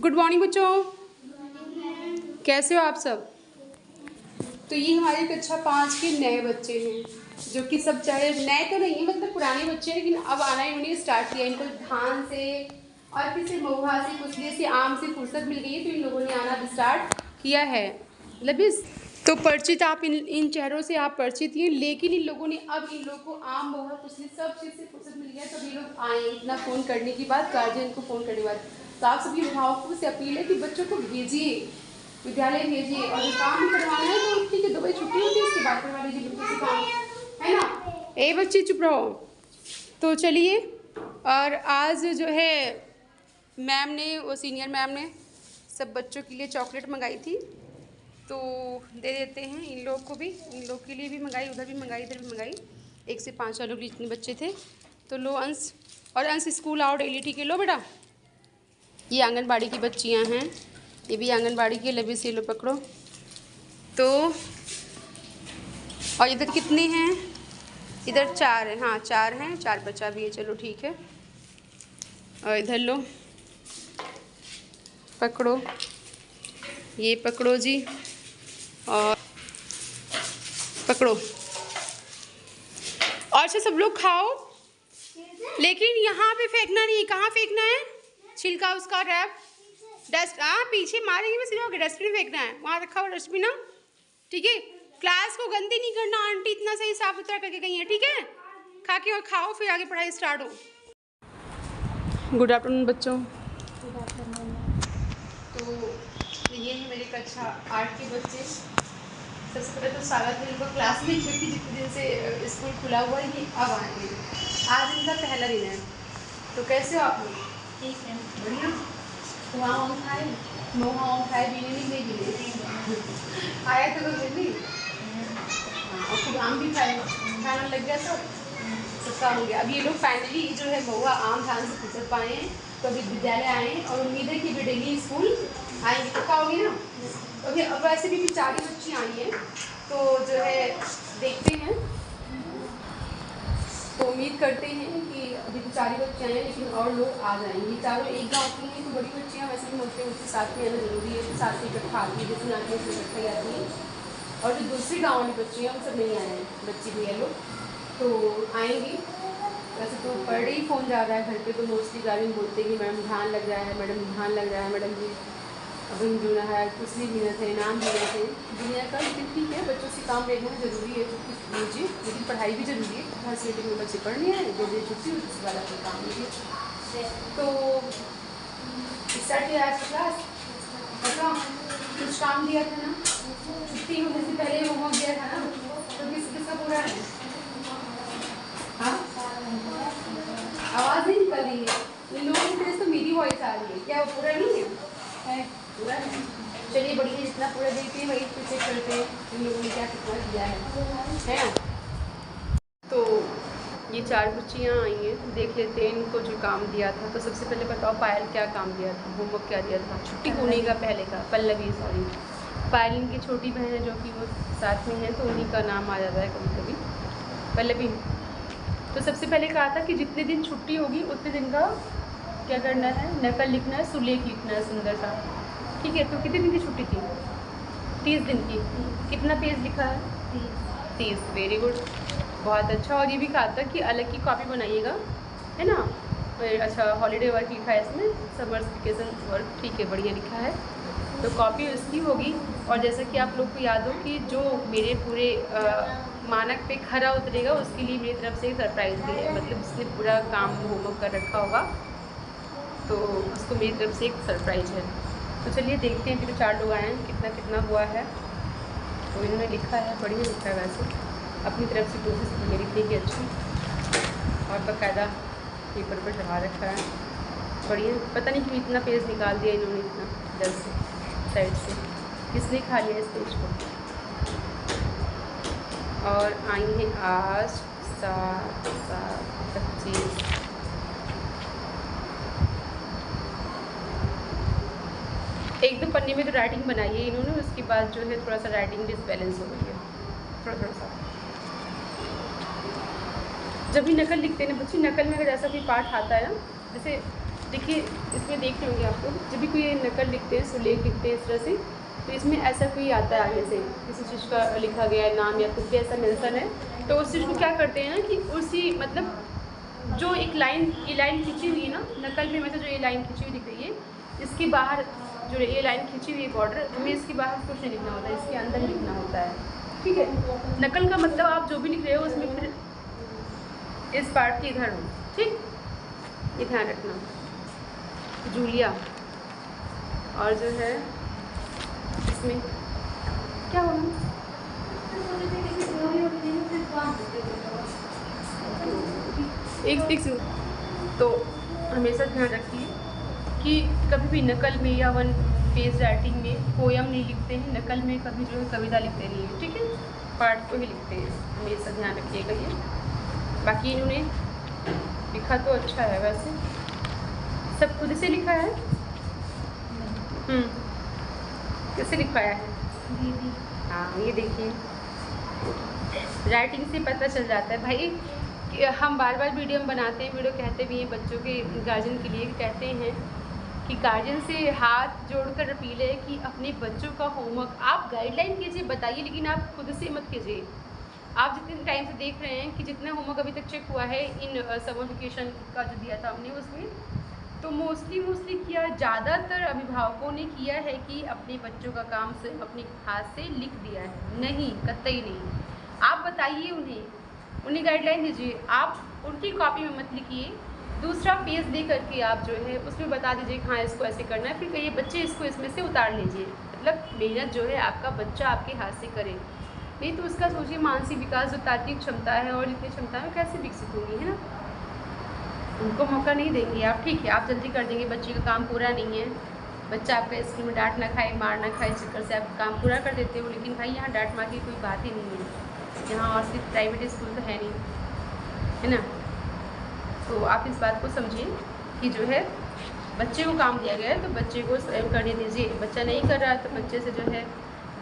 Good morning बच्चों, कैसे हो आप सब। तो ये हमारी कक्षा 5 के नए बच्चे हैं जो कि सब चाहे नए तो नहीं है, मतलब पुराने बच्चे हैं, लेकिन अब आना इन्होंने स्टार्ट किया। इनको धान से और किसी महुआ से कुचले से आम से फुर्सत मिल गई है, तो इन लोगों ने आना स्टार्ट किया है। लबिस तो परिचित आप इन चेहरों से आप परिचित हैं, लेकिन इन लोगों ने अब इन लोगों को आम महुआ कुचले सब चीज़ से फुर्सत मिल गया, तब ये लोग आए। इतना फ़ोन करने के बाद, गार्जियन को फ़ोन करने के बाद, तो आप सभी अभिभावकों से अपील है कि बच्चों को भेजिए, विद्यालय भेजिए। और ये काम भी करवाना है तो ठीक है, 2 बजे छुट्टी होती है, उसके बाद करवा लीजिए बच्चों से काम, है ना। ए बच्चे चुप रहो। तो चलिए, और आज जो है मैम ने, वो सीनियर मैम ने सब बच्चों के लिए चॉकलेट मंगाई थी, तो दे देते हैं इन लोग को भी। इन लोग के लिए भी मंगाई, उधर भी मंगाई, इधर भी मंगाई। 1 से 5 सालों के जितने बच्चे थे। तो लो अंश, और अंश स्कूल आओ डेली, ठीक है। लो बेटा, ये आंगनबाड़ी की बच्चियां हैं, ये भी आंगनबाड़ी की। लबी से लो पकड़ो। तो और इधर कितने हैं, इधर 4 हैं। हाँ 4 हैं, 4 बच्चा भी है, चलो ठीक है। और इधर लो, पकड़ो, ये पकड़ो जी, और पकड़ो। और से सब लोग खाओ, लेकिन यहाँ पे फेंकना नहीं है। कहाँ फेंकना है छिलका उसका, रैप डस्ट, हाँ पीछे मारेंगे बस, इन्होंने डस्टबिन फेंकना है, वहाँ रखा हुआ डस्टबिन ना, ठीक है। क्लास को गंदी नहीं करना, आंटी इतना सही साफ सुथरा करके गई है, ठीक है। खा के और खाओ, फिर आगे पढ़ाई स्टार्ट हो। गुड आफ्टरनून बच्चों। Good afternoon. तो ये है मेरे कक्षा 8 के बच्चे। सबसे पहले तो स्वागत है इनको क्लास में, क्योंकि जितने दिन से स्कूल खुला हुआ है ये अब आएंगे। आज इनका पहला दिन है। तो कैसे हो आप लोग? ठीक है, बढ़िया। वहाँ हम खाए, मोहा हम खाए, बीने नहीं मिले आया तो कोई जल्दी। हाँ, और खुद आम भी खाए, खाना लग गया सबका हो गया। अब ये लोग फाइनली जो है महुआ आम धान से फुर्सत पाए हैं, तो अभी विद्यालय आए हैं और उम्मीद है कि वे डेली स्कूल आएंगे। तो खाओगे ना? ओके। अब वैसे भी 4 बच्ची आई हैं, तो जो है देखते हैं, तो उम्मीद करते हैं कि अभी तो 4 बच्चे आए हैं, लेकिन और लोग आ जाएंगे। चारों एक गांव की हैं, तो बड़ी बच्चियाँ वैसे भी मोटे मोटे साथ में आना जरूरी है, तो साथ में इकट्ठा आती है, जिसमें आती है उसमें इकट्ठा ही आती है। और जो दूसरे गाँव वाली बच्ची हैं वो सब नहीं आए हैं, बच्ची भैया लोग, तो आएंगी। वैसे तो पर डे ही फ़ोन जा रहा है घर पे, तो मोस्टली गार्जियन बोलते हैं कि मैडम ध्यान लग रहा है, मैडम ध्यान लग रहा है, मैडम जी अभी जो है कुछ भी थे, इनाम दिए थे दुनिया का। लेकिन ठीक है, बच्चों से काम लेना ज़रूरी है, तो कुछ लीजिए, लेकिन पढ़ाई भी ज़रूरी है। फैसिलिटी में बच्चे पढ़ नहीं आए, 2 बजे छुट्टी हुई, उसके बाद अपना काम लीजिए। तो स्टार्ट किया आज क्लास, बताओ कुछ काम दिया था ना, छुट्टी होने से पहले होमवर्क दिया था ना, तो किसका पूरा है? हाँ, आवाज़ नहीं निकल रही है, इन लोगों की तरह तो मेरी वॉइस आ रही है, क्या वो पूरा नहीं है? पूरा है। चलिए बढ़िया, जितना पूरा देखते हैं वही चेक करते हैं इन लोगों ने क्या कितना किया है ना। तो ये 4 बच्चियाँ आई हैं, देख लेते हैं इनको जो काम दिया था। तो सबसे पहले बताओ पायल क्या काम दिया था, होमवर्क क्या दिया था? छुट्टी होने का पहले का, पल्लवी सॉरी, पायल इनकी छोटी बहन है जो कि वो साथ में है, तो उन्हीं का नाम आ जाता है कभी कभी, पल्लवी। तो सबसे पहले कहा था कि जितने दिन छुट्टी होगी उतने दिन का क्या करना है, नकल लिखना है, सुलेख लिखना है सुंदर सा, ठीक है। तो कितने दिन की छुट्टी थी? 30 दिन की। कितना पेज लिखा है? 30। वेरी गुड, बहुत अच्छा। और ये भी कहा था कि अलग की कॉपी बनाइएगा, है ना। फिर अच्छा हॉलीडे वर्क लिखा है इसमें, समर वेकेशन वर्क, ठीक है, बढ़िया लिखा है। तो कॉपी उसकी होगी। और जैसा कि आप लोग को याद हो कि जो मेरे पूरे मानक पे खरा उतरेगा उसके लिए मेरी तरफ से एक सरप्राइज़ भी है, मतलब उसने पूरा काम होमवर्क कर रखा होगा, तो उसको मेरी तरफ से एक सरप्राइज़ है। तो चलिए देखते हैं, फिर 4 लोग आए हैं, कितना कितना हुआ है। तो इन्होंने लिखा है, बढ़िया लिखा है, वैसे अपनी तरफ से कोशिश की है लिखने की अच्छी, और बाकायदा पेपर पर चढ़ा रखा है, बढ़िया। पता नहीं क्यों इतना पेज निकाल दिया इन्होंने, इतना जल्द से साइड से, किसने खा लिया इस पेज को। और आई हैं आज 7, 25। एक दो पन्ने में तो राइटिंग बनाई है इन्होंने, उसके बाद जो है थोड़ा सा राइटिंग डिसबैलेंस हो गई है, थोड़ा सा। जब भी नकल लिखते हैं बच्चे, नकल में अगर ऐसा कोई पार्ट आता है ना, जैसे देखिए इसमें देख रहे होंगे आप लोग, जब भी कोई नकल लिखते हैं, सुलेख लिखते हैं इस तरह से, तो इसमें ऐसा कोई आता है आगे से किसी चीज़ का लिखा गया है, नाम या कुछ भी ऐसा मेंशन है, तो उस चीज़ को क्या करते हैं ना कि उसी मतलब जो एक लाइन, ये लाइन खींची हुई है ना नकल में, मतलब जो ये लाइन खींची हुई दिख रही है, इसके बाहर जो ये लाइन खींची हुई है बॉर्डर, हमें इसके बाहर कुछ नहीं लिखना होता है, इसके अंदर लिखना होता है। ठीक है, नकल का मतलब आप जो भी लिख रहे हो उसमें फिर इस पार्ट के इधर हो। ठीक, ये ध्यान रखना। जूलिया, और जो है इसमें क्या होगा, एक तो हमेशा ध्यान रखिए कि कभी भी नकल में या वन पेज राइटिंग में पोयम नहीं लिखते हैं, नकल में कभी जो है कविता लिखते नहीं हैं। ठीक है, पार्ट को ही लिखते हैं, हमेशा ध्यान रखिएगा ये। बाकी इन्होंने लिखा तो अच्छा है, वैसे सब खुद से लिखा है। कैसे लिखवाया है दीदी? हाँ, ये देखिए राइटिंग से पता चल जाता है भाई। हम बार बार वीडियो में बनाते हैं, वीडियो कहते भी हैं बच्चों के गार्जियन के लिए, कहते हैं कि गार्जियन से हाथ जोड़कर अपील है कि अपने बच्चों का होमवर्क आप गाइडलाइन कीजिए, बताइए, लेकिन आप खुद से मत कीजिए। आप जितने टाइम से देख रहे हैं कि जितना होमवर्क अभी तक चेक हुआ है इन समर वेकेशन का जो दिया था हमने उसमें, तो मोस्टली किया, ज़्यादातर अभिभावकों ने किया है कि अपने बच्चों का काम से अपने हाथ से लिख दिया है। नहीं, कतई नहीं। आप बताइए उन्हें गाइडलाइन दीजिए, आप उनकी कॉपी में मत लिखिए, दूसरा पेज दे करके आप जो है उसमें बता दीजिए हाँ इसको ऐसे करना है, फिर कहिए बच्चे इसको इसमें से उतार लीजिए। मतलब मेहनत जो है आपका बच्चा आपके हाथ से करे, नहीं तो उसका सोचिए मानसिक विकास जो तार्किक क्षमता है और इतनी क्षमता में कैसे विकसित होगी, है ना। उनको मौका नहीं देंगे आप। ठीक है, आप जल्दी कर देंगे, बच्चे का काम पूरा नहीं है, बच्चा आपका स्कूल में डांट ना खाए, मार ना खाए, चक्कर से आप काम पूरा कर देते हो, लेकिन भाई यहाँ डांट मार की कोई बात ही नहीं है यहाँ, और सिर्फ प्राइवेट स्कूल तो है नहीं, है ना। तो आप इस बात को समझिए कि जो है बच्चे को काम दिया गया है तो बच्चे को स्वयं करने दीजिए। बच्चा नहीं कर रहा है तो बच्चे से जो है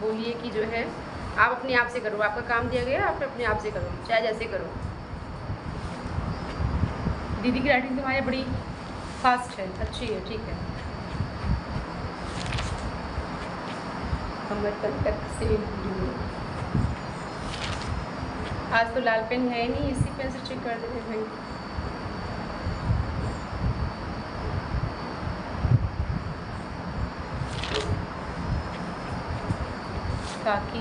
बोलिए कि जो है आप अपने आप से करो, आपका काम दिया गया है आप अपने आप से करो, चाहे जैसे करो। दीदी की राइटिंग तुम्हारी बड़ी फास्ट है, अच्छी है, ठीक है। तक से आज तो लाल पेन है नहीं, इसी पेन से चेक कर देते भाई। ताकि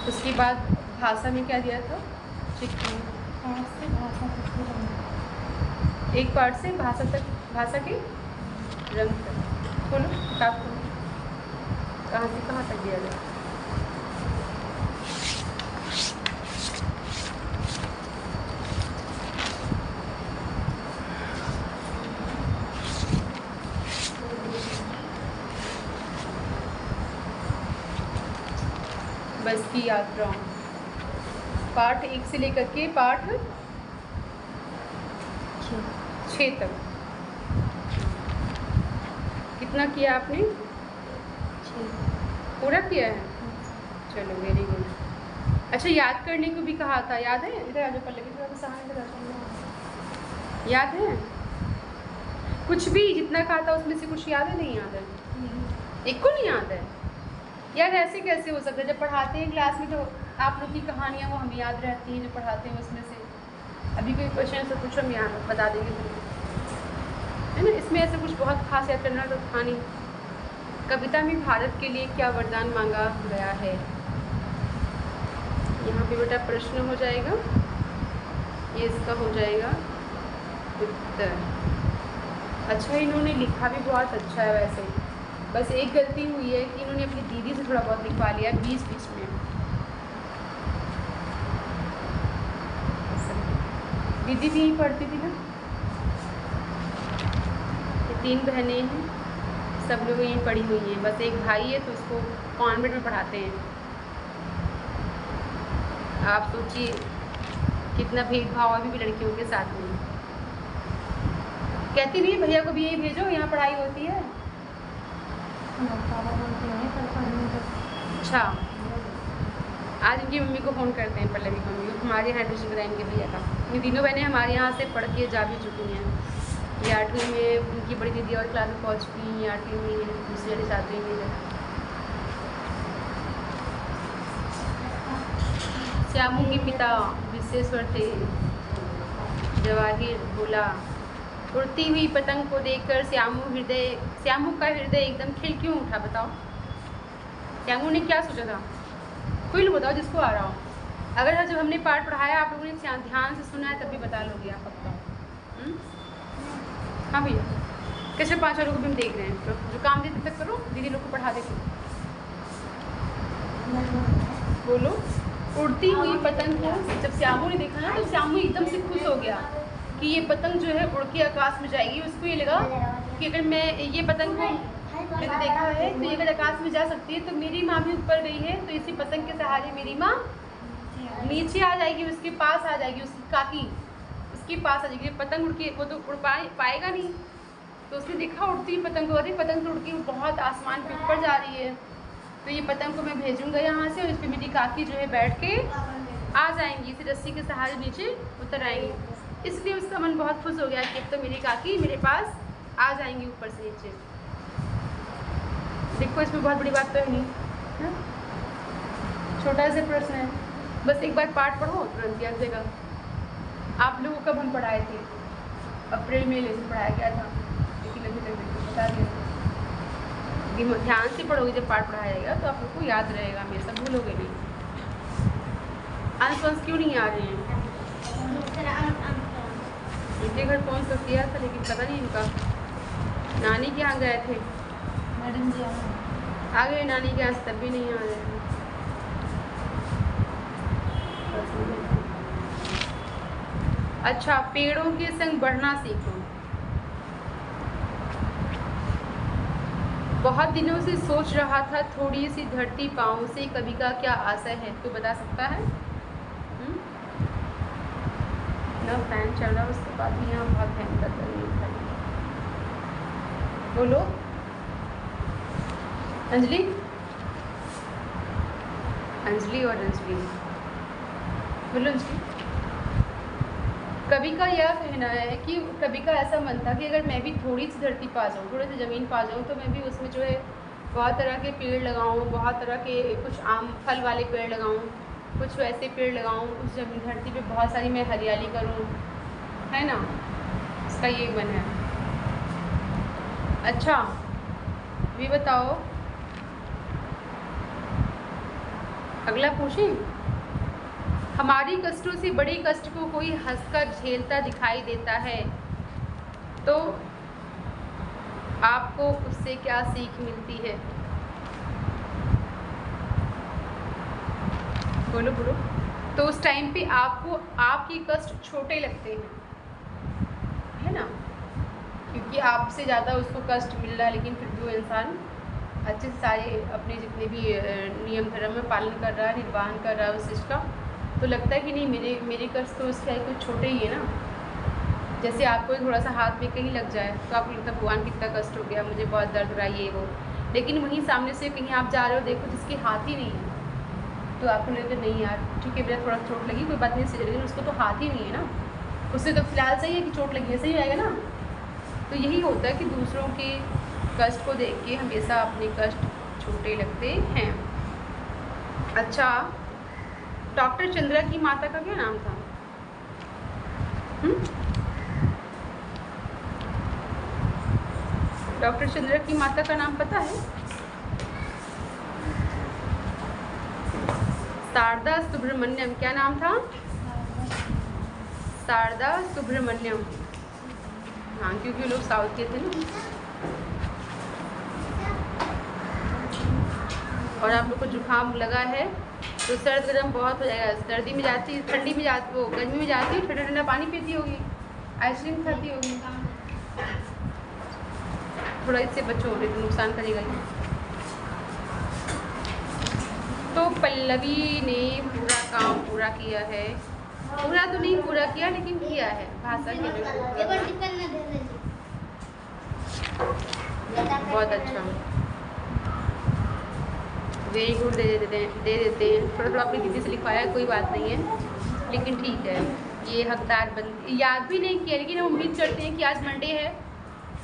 उसके बाद भाषा में क्या दिया था, एक पार्ट से भाषा तक, भाषा के रंग तक। खोलो किताब को, कहाँ से कहाँ तक दिया गया। बस की यात्रा पार्ट 1 से लेकर के पार्ट 6 तक। कितना किया आपने? पूरा किया है, चलो वेरी गुड। अच्छा, याद करने को भी कहा था, याद है? इधर आ जाओ, पल्ले की सहारा, याद है? कुछ भी जितना कहा था उसमें से कुछ याद है? नहीं याद है, एक को नहीं याद है यार। ऐसे कैसे हो सकता है? जब पढ़ाते हैं क्लास में तो आप लोग की कहानियाँ वो हमें याद रहती हैं जो पढ़ाते हैं उसमें से। अभी कोई क्वेश्चन से पूछो, हम यहाँ बता देंगे, है ना। इसमें ऐसे कुछ बहुत खास याद करना तो था नहीं। कविता में भारत के लिए क्या वरदान मांगा गया है? यहाँ पे बेटा प्रश्न हो जाएगा, ये इसका हो जाएगा उत्तर। अच्छा, इन्होंने लिखा भी बहुत अच्छा है वैसे, बस एक गलती हुई है कि इन्होंने अपनी दीदी से थोड़ा बहुत लिखवा लिया बीच बीच में। दीदी भी यहीं पढ़ती थी ना, ये 3 बहनें हैं, सब लोग यहीं पढ़ी हुई हैं, बस एक भाई है तो उसको कॉन्वेंट में पढ़ाते हैं। आप सोचिए कितना भेदभाव अभी भी लड़कियों के साथ में। कहती नहीं भैया को भी यही भेजो, यहाँ पढ़ाई होती है। अच्छा, आज इनकी मम्मी को फ़ोन करते हैं, पल्लवी की मम्मी को। हमारे यहाँ एडमिशन कराया इनके भैया का। ये तीनों बहनें हमारे यहाँ से पढ़ के जा भी चुकी हैं। ये 8वीं में, इनकी बड़ी दीदी और क्लास में पहुँच चुकी हैं। 8वीं में, दूसरी वाली 7वीं में। श्यामू के पिता विश्वेश्वर थे। जवाहिर बोला, उड़ती हुई पतंग को देखकर श्यामू का हृदय एकदम खिल क्यों उठा? बताओ श्यामू ने क्या सोचा था? कोई लोग बताओ जिसको आ रहा हो। अगर जब हमने पाठ पढ़ाया आप लोगों ने ध्यान से सुना है तब भी बता लोगे आप पक्का। हाँ भैया, कैसे 5 लोगों को भी हम देख रहे हैं। जो काम दे तब तक करो, दीदी लोग को पढ़ा देते। बोलो। उड़ती हुई पतंग को जब श्यामू ने देखा ना तो श्यामू एकदम से खुश हो गया कि ये पतंग जो है उड़ के आकाश में जाएगी। उसको ये लगा कि अगर मैं ये पतंग को मैंने देखा है तो ये अगर आकाश में जा सकती है तो मेरी माँ भी ऊपर गई है, तो इसी पतंग के सहारे मेरी माँ नीचे आ जाएगी, उसके पास आ जाएगी, उसकी काकी उसके पास आ जाएगी। पतंग उड़ के वो तो उड़ पाएगा नहीं। तो उसने देखा उड़ती पतंग को, अरे पतंग तो उड़ के बहुत आसमान पे ऊपर जा रही है, तो ये पतंग को मैं भेजूंगा यहाँ से और इस पर मेरी काकी जो है बैठ के आ जाएंगी, इसे रस्सी के सहारे नीचे उतर आएंगी। इसलिए उसका मन बहुत खुश हो गया कि अब तो मेरी काकी मेरे पास आ जाएंगी ऊपर से नीचे। देखो इसमें बहुत बड़ी बात तो है नहीं, है? छोटा सा प्रश्न है, बस एक बार पाठ पढ़ो तुरंत याद देगा। आप लोगों को कब हम पढ़ाए थे? अप्रैल में लेसन पढ़ाया गया था, लेकिन अभी तक देखो बता दिया। ध्यान से पढ़ोगे जब पाठ पढ़ाया जाएगा तो आप लोग को याद रहेगा, हमेशा भूलोगे नहीं। आंसर क्यों नहीं आ रहे हैं? इनके घर फोन तो किया था लेकिन पता नहीं इनका। नानी के यहाँ गए थे, मैडम जी आ गए नानी के यहाँ, तब भी नहीं आ रहे हैं। अच्छा, पेड़ों के संग बढ़ना सीखो। बहुत दिनों से सोच रहा था थोड़ी सी धरती पाँव से, कवि का क्या आशय है? तो बता सकता है? ना फैन चल रहा है, उसके बाद भी यहाँ बहुत भयंकर गर्मी है। बोलो अंजलि, अंजलि और अंजलि, बोलो अंजलि। कवि का यह कहना है कि कवि का ऐसा मन था कि अगर मैं भी थोड़ी सी धरती पा जाऊँ, थोड़ी सी ज़मीन पा जाऊँ, तो मैं भी उसमें जो है बहुत तरह के पेड़ लगाऊँ, बहुत तरह के कुछ आम फल वाले पेड़ लगाऊँ, कुछ वैसे पेड़ लगाऊँ, उस जमीन धरती पे बहुत सारी मैं हरियाली करूँ, है ना? इसका ये मन है। अच्छा भी बताओ, अगला पूछें। हमारी कष्टों से बड़े कष्ट को कोई हंसकर झेलता दिखाई देता है, तो आपको उससे क्या सीख मिलती है? बोलो बोलो। तो उस टाइम पे आपको आपके कष्ट छोटे लगते हैं, है ना? क्योंकि आपसे ज़्यादा उसको कष्ट मिल रहा है, लेकिन फिर भी वो इंसान अच्छे से सारे अपने जितने भी नियम धर्म में पालन कर रहा है, निर्वाहन कर रहा है उस चीज़ का, तो लगता है कि नहीं मेरे कष्ट तो उसके कुछ छोटे ही है ना। जैसे आपको थोड़ा सा हाथ में कहीं लग जाए तो आपको लगता है भगवान कितना कष्ट हो गया, मुझे बहुत दर्द हो रहा है ये वो, लेकिन वहीं सामने से कहीं आप जा रहे हो, देखो जिसके हाथ ही नहीं है, तो आपको लगता नहीं यार ठीक है मेरा थोड़ा चोट लगी कोई बात नहीं, सीधे, लेकिन उसको तो हाथ ही नहीं है ना, उससे तो फिलहाल सही है कि चोट लगी है, सही आएगा ना। तो यही होता है कि दूसरों के कष्ट को देख के हमेशा अपने कष्ट छोटे लगते हैं। अच्छा, डॉक्टर चंद्रा की माता का क्या नाम था? डॉक्टर चंद्रा की माता का नाम पता है? शारदा सुब्रमण्यम। क्या नाम था? शारदा सुब्रमण्यम। हाँ, क्योंकि लोग साउथ के थे ना। और आप लोग को जुकाम लगा है तो सर्द गर्म बहुत हो जाएगा। सर्दी में जाती, ठंडी में जाती, वो गर्मी में जाती, ठंडा ठंडा पानी पीती होगी, आइसक्रीम खाती होगी, थोड़ा इससे बचो, नहीं तो नुकसान करेगा ही। तो पल्लवी ने पूरा काम पूरा किया है, पूरा तो नहीं पूरा किया लेकिन किया है भाषा के लिए। बहुत अच्छा, वेरी गुड दे देते हैं। थोड़ा थोड़ा अपनी दीदी से लिखवाया, कोई बात नहीं है, लेकिन ठीक है। ये हकदार बन याद भी नहीं किया, लेकिन हम उम्मीद करते हैं कि आज मंडे है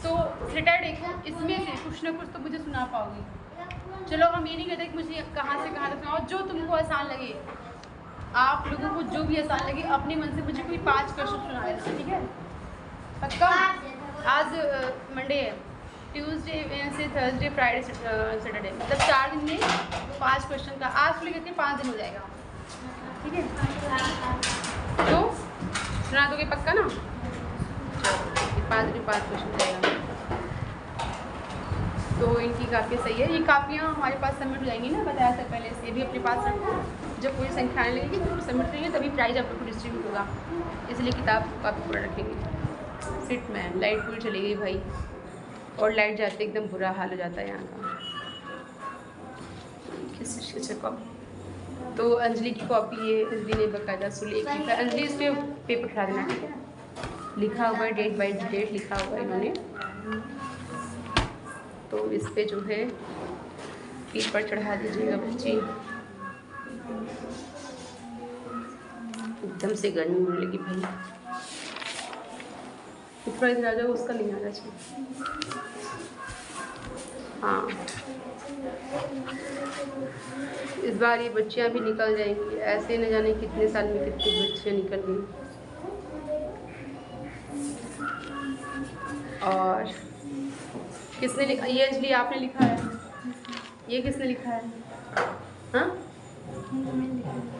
तो सैटरडे को इसमें से कुछ ना कुछ तो मुझे सुना पाओगी। चलो हम ये नहीं कहते कि मुझे कहाँ से कहाँ तक सुनाओ, जो तुमको आसान लगे, आप लोगों को जो भी आसान लगे अपने मन से मुझे कोई 5 क्वेश्चन सुना देना, ठीक है? पक्का? आज मंडे है, ट्यूसडे से थर्सडे फ्राइडे सैटरडे, मतलब 4 दिन में 5 क्वेश्चन का। आज को लेकर 5 दिन हो जाएगा, ठीक है? तो सुना दोगे पक्का ना? चलो 5 दिन में 5 क्वेश्चन जाएगा, तो इनकी काफ़ियाँ सही है। ये कापियाँ हमारे पास सबमिट हो जाएंगी ना, बताया था पहले से, भी अपने पास रखो। जब पूरी संख्या आने लगेगी तो सबमिट करेंगे, तभी प्राइज आप लोग को डिस्ट्रीब्यूट होगा, इसलिए किताब काफ़ी पूरा रखेंगे। सिट में लाइट पूरी चली गई भाई, और लाइट जाते एकदम बुरा हाल हो जाता है यहाँ का। किस कॉपी तो अंजलि की कॉपी है, अंजलि ने बकायदा सुलेख लिखा। अंजलि इस पर पेपर उठा देना, ठीक है? लिखा हुआ है, डेट बाई डेट लिखा हुआ है इन्होंने, तो इस पे जो है पेपर चढ़ा दीजिएगा बच्चे। एकदम से गर्मी होने लगी भाई, थोड़ा इधर आ जाओ, उसका नहीं आ रहा चाहिए। हाँ, इस बार ये बच्चियाँ भी निकल जाएंगी, ऐसे न जाने कितने साल में कितनी बच्चियाँ निकल गई। और किसने लिखा? ये अंजलि आपने लिखा है, ये किसने लिखा है? हाँ,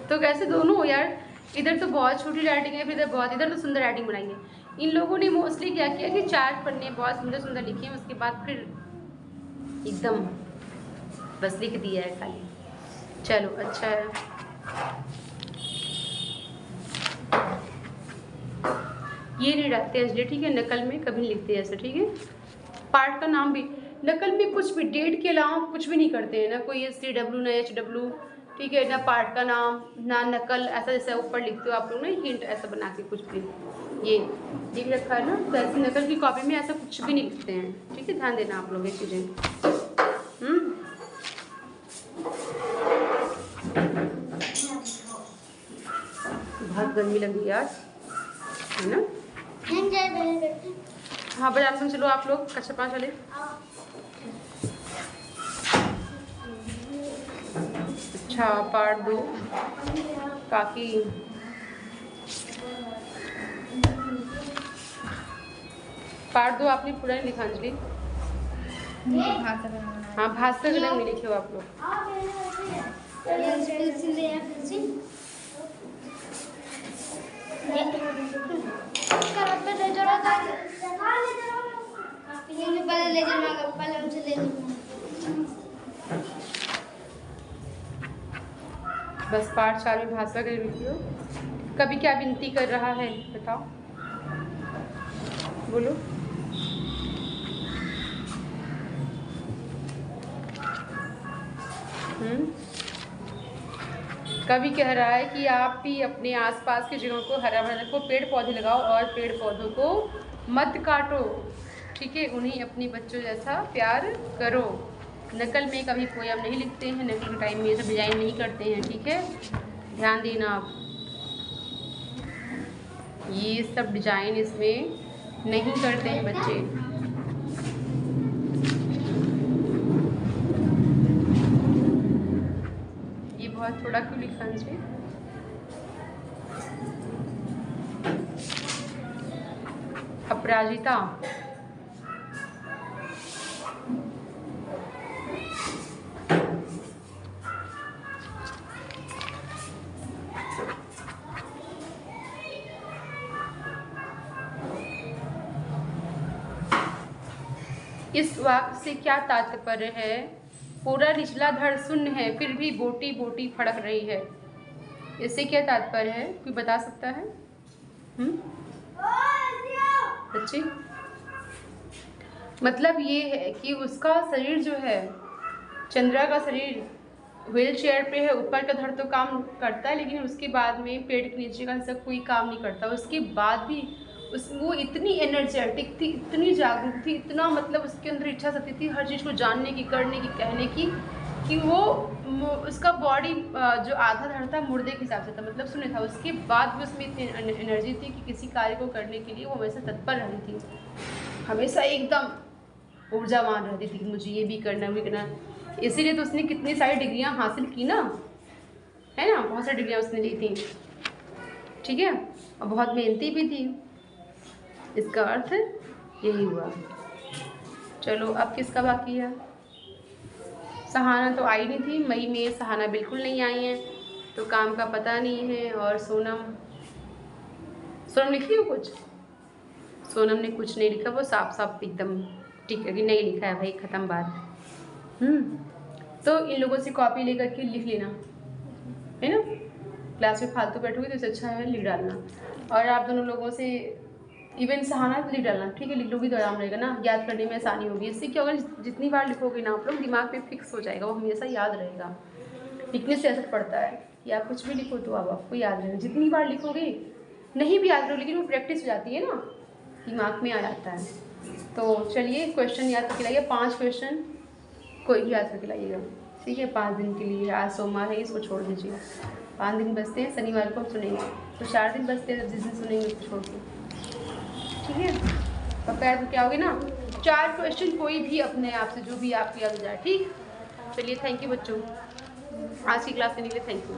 तो कैसे दोनों हो यार? इधर तो बहुत छोटी राइटिंग है, फिर इधर तो सुंदर राइटिंग बनाई है। इन लोगों ने मोस्टली क्या किया कि 4 पन्ने बहुत सुंदर सुंदर लिखे हैं, उसके बाद फिर एकदम बस लिख दिया है खाली। चलो अच्छा है। ये नहीं रखते अंजलि, ठीक है? नकल में कभी नहीं लिखते ऐसा, ठीक है? पार्ट का नाम भी नकल में कुछ भी डेट के अलावा कुछ भी नहीं करते हैं, ना कोई SW ना HW, ठीक है? ना पार्ट का नाम ना नकल, ऐसा जैसे ऊपर लिखते हो आप लोग ना हिंट ऐसा बना के कुछ भी, ये लिख रखा है ना, तो ऐसे नकल की कॉपी में ऐसा कुछ भी नहीं लिखते हैं, ठीक है? ध्यान देना आप लोग ये चीज़ें। बहुत गर्मी लग रही यार, है ना? हाँ बाजार में चलो आप लोग, कक्षा 5 वाले। अच्छा पार्ट 2 काफ़ी पार्ट 2 आपने पूरा नहीं लिखा अंजलि? हाँ भाषा गलत में लिखे हो आप लोग। बस पार्ट 4 में भाषा के लिखियो। कभी क्या विनती कर रहा है बताओ, बोलो। कभी कह रहा है कि आप भी अपने आसपास की जगहों को हरा भरा रखो, पेड़ पौधे लगाओ और पेड़ पौधों को मत काटो, ठीक है? उन्हें अपने बच्चों जैसा प्यार करो। नकल में कभी पोयम नहीं लिखते हैं, नकल के टाइम में ये सब डिजाइन नहीं करते हैं, ठीक है? ध्यान देना आप, ये सब डिजाइन इसमें नहीं करते हैं बच्चे। ये बहुत थोड़ा क्यों लिखा है? अपराजिता इस वाक्य से क्या तात्पर्य है? पूरा निचला धड़ शून्य है, फिर भी बोटी बोटी फड़क रही है। इससे क्या तात्पर्य है? कोई बता सकता है? बच्चे, मतलब ये है कि उसका शरीर जो है, चंद्रा का शरीर व्हील चेयर पे है, ऊपर का धड़ तो काम करता है, लेकिन उसके बाद में पेड़ के नीचे का हिस्सा कोई काम नहीं करता। उसके बाद भी वो इतनी एनर्जेटिक थी, इतनी जागरूक थी, इतना मतलब उसके अंदर इच्छा शक्ति थी हर चीज़ को जानने की, करने की, कहने की, कि वो उसका बॉडी जो आधा धड़ था मुर्दे के हिसाब से था, मतलब सुने था, उसके बाद भी उसमें इतनी एनर्जी थी कि किसी कार्य को करने के लिए वो हमेशा तत्पर रहती थी, हमेशा एकदम ऊर्जावान रहती थी कि मुझे ये भी करना भी करना। इसीलिए तो उसने कितनी सारी डिग्रियां हासिल की ना, है ना, बहुत सारी डिग्रियां उसने ली थी, ठीक है, और बहुत मेहनती भी थी। इसका अर्थ यही हुआ। चलो अब किसका बाकी है? सहाना तो आई नहीं थी, मई में सहाना बिल्कुल नहीं आई है, तो काम का पता नहीं है। और सोनम लिखी हो कुछ? सोनम ने कुछ नहीं लिखा, वो साफ साफ एकदम ठीक है कि नहीं लिखा है भाई, ख़त्म बात। तो इन लोगों से कॉपी लेकर के लिख लेना, है ना, क्लास में फालतू बैठोगे तो इससे अच्छा है लिख डालना। और आप दोनों लोगों से इवन सहाना तो लिख डालना, ठीक है, लिख लोगी तो आराम रहेगा ना, याद करने में आसानी होगी। इससे क्या होगा, जितनी बार लिखोगे ना आप लोग, दिमाग पे फिक्स हो जाएगा, वो हमेशा याद रहेगा। लिखने से असर पड़ता है कि आप कुछ भी लिखो तो अब आपको याद रहेगा, जितनी बार लिखोगे नहीं भी याद रहो, लेकिन वो प्रैक्टिस हो जाती है ना, दिमाग में आ जाता है। तो चलिए क्वेश्चन याद करके लाइए, 5 क्वेश्चन कोई भी याद करके लाइएगा, ठीक है, 5 दिन के लिए। आज सोमवार है, इसको छोड़ दीजिए, 5 दिन बचते हैं, शनिवार को हम सुनेंगे, तो 4 दिन बचते हैं, जिस दिन सुनेंगे उसको छोड़ के, ठीक है। और पैर तो क्या होगी ना, 4 क्वेश्चन कोई भी अपने आप से जो भी आपको याद हो जाए, ठीक। चलिए थैंक यू बच्चों, आज की क्लास करने के लिए थैंक यू।